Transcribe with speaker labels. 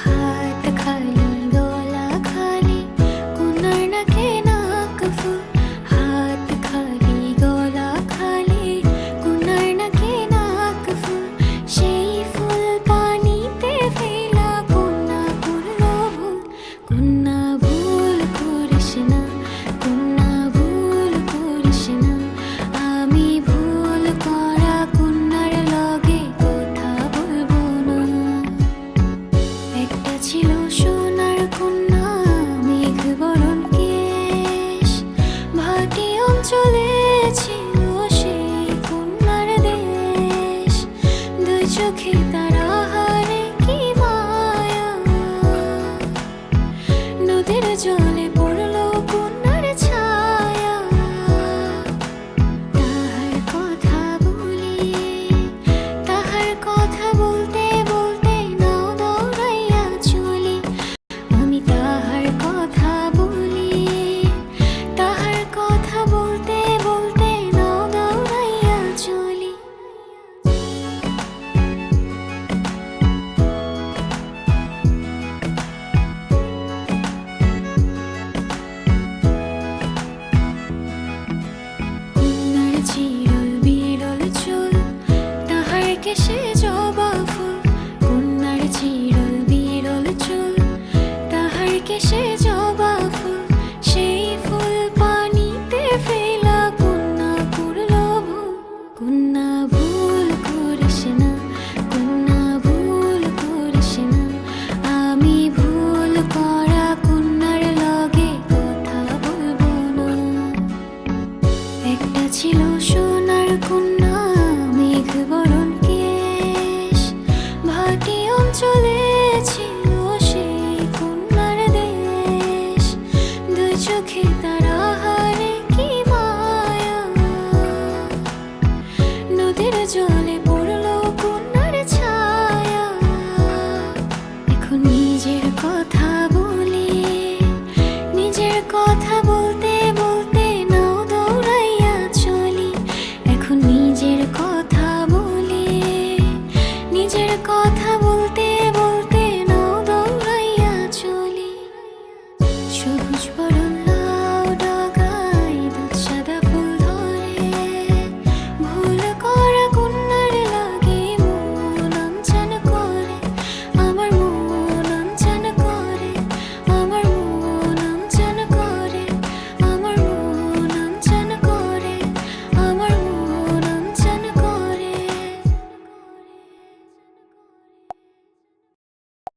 Speaker 1: হাত খালি গলা খালি কোনার নাকে নাক ফুল, হাত খালি গলা খালি কোনার নাকে নাক ফুল, সেই ফুল পানিতে ফেলা কন্যা করলো ভুল। কন্যা ভুল করিস না, কন্যা ভুল করিস না, আমি ভুল করা কন্যার লগে কথা বলবো না। একটা ছিল সোনার কন্যা মেঘ বরণ কেশ, ভাটি অঞ্চলে ছিল সেই কন্যার দেশ। দুই চোখে তারা হারে কি মায়া, নদীর জলে পড়লো কন্যার ছায়া। তাহার কথা বলি, তাহার কথা বলতে বলতে নাও দৌড়াইয়া চলি। আমি তাহার কথা বলি, তাহার কথা বলতে বলতে নাও দৌড়াইয়া চলি। কন্যার চিরল বিরল চুল, তাহার কেশে জবা ফুল। কন্যার চিরল বিরল চুল, তাহার কেশে জবা ফুল, সেই ফুল পানিতে ফেলা কন্যা করলো ভুল। কন্যা ভুল করিস না, কন্যা ভুল করিস না, আমি ভুল করা কন্যার লগে কথা বলবো না। একটা ছিল